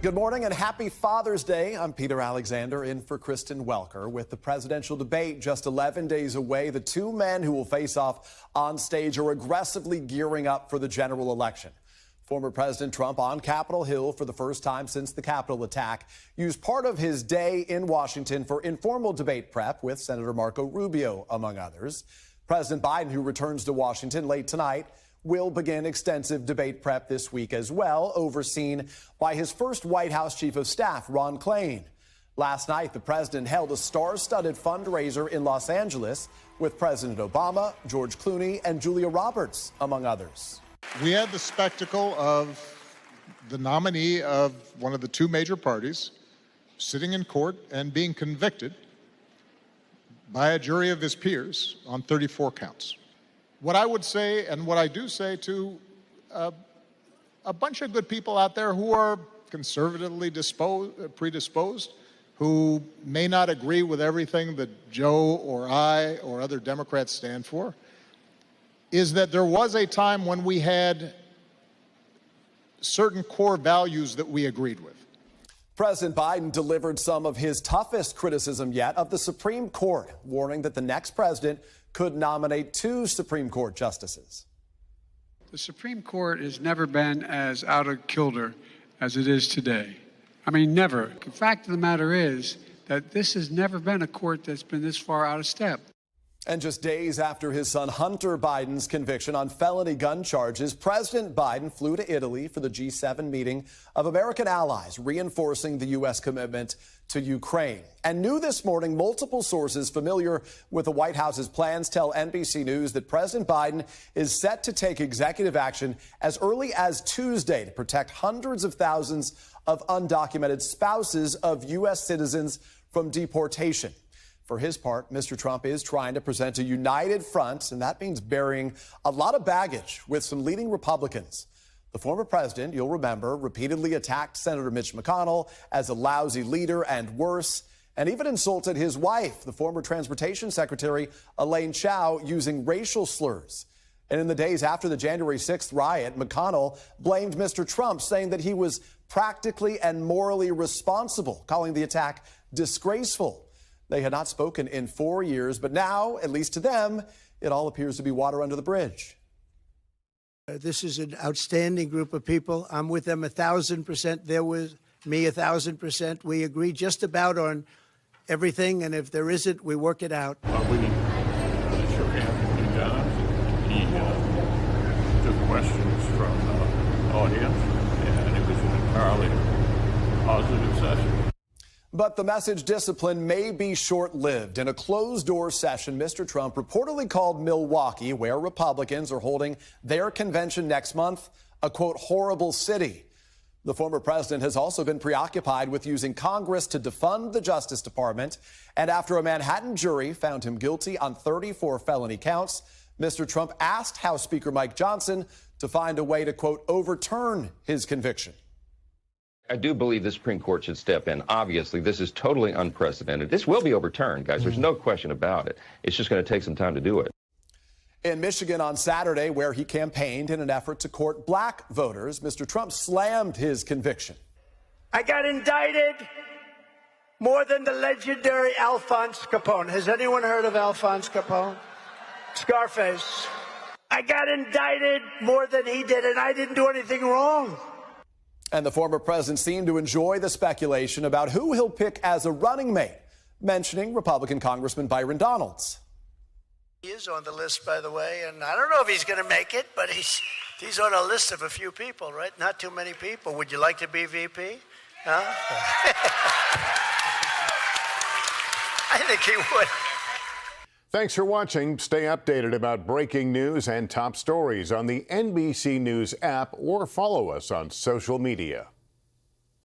Good morning and happy Father's Day. I'm Peter Alexander in for Kristen Welker. With the presidential debate just 11 days away, the two men who will face off on stage are aggressively gearing up for the general election. Former President Trump on Capitol Hill for the first time since the Capitol attack used part of his day in Washington for informal debate prep with Senator Marco Rubio, among others. President Biden, who returns to Washington late tonight, will begin extensive debate prep this week as well, overseen by his first White House Chief of Staff, Ron Klain. Last night, the president held a star-studded fundraiser in Los Angeles with President Obama, George Clooney, and Julia Roberts, among others. We had the spectacle of the nominee of one of the two major parties sitting in court and being convicted by a jury of his peers on 34 counts. What I would say, and what I do say to a bunch of good people out there who are conservatively predisposed, who may not agree with everything that Joe or I or other Democrats stand for, is that there was a time when we had certain core values that we agreed with. President Biden delivered some of his toughest criticism yet of the Supreme Court, warning that the next president could nominate two Supreme Court justices. The Supreme Court has never been as out of kilter as it is today. I mean, never. The fact of the matter is that this has never been a court that's been this far out of step. And just days after his son Hunter Biden's conviction on felony gun charges, President Biden flew to Italy for the G7 meeting of American allies, reinforcing the U.S. commitment to Ukraine. And new this morning, multiple sources familiar with the White House's plans tell NBC News that President Biden is set to take executive action as early as Tuesday to protect hundreds of thousands of undocumented spouses of U.S. citizens from deportation. For his part, Mr. Trump is trying to present a united front, and that means burying a lot of baggage with some leading Republicans. The former president, you'll remember, repeatedly attacked Senator Mitch McConnell as a lousy leader and worse, and even insulted his wife, the former Transportation Secretary Elaine Chao, using racial slurs. And in the days after the January 6th riot, McConnell blamed Mr. Trump, saying that he was practically and morally responsible, calling the attack disgraceful. They had not spoken in 4 years, but now, at least to them, it all appears to be water under the bridge. This is an outstanding group of people. I'm with them 1,000%. They're with me 1,000%. We agree just about on everything, and if there isn't, we work it out. We shook hands with John. He took questions from the audience, and it was an entirely positive session. But the message discipline may be short-lived. In a closed-door session, Mr. Trump reportedly called Milwaukee, where Republicans are holding their convention next month, a, quote, horrible city. The former president has also been preoccupied with using Congress to defund the Justice Department. And after a Manhattan jury found him guilty on 34 felony counts, Mr. Trump asked House Speaker Mike Johnson to find a way to, quote, overturn his conviction. I do believe the Supreme Court should step in. Obviously, this is totally unprecedented. This will be overturned, guys. There's no question about it. It's just going to take some time to do it. In Michigan on Saturday, where he campaigned in an effort to court black voters, Mr. Trump slammed his conviction. I got indicted more than the legendary Alphonse Capone. Has anyone heard of Alphonse Capone? Scarface. I got indicted more than he did, and I didn't do anything wrong. And the former president seemed to enjoy the speculation about who he'll pick as a running mate, mentioning Republican Congressman Byron Donalds. He is on the list, by the way, and I don't know if he's going to make it, but he's on a list of a few people, right? Not too many people. Would you like to be VP? Huh? I think he would. Thanks for watching. Stay updated about breaking news and top stories on the NBC News app or follow us on social media.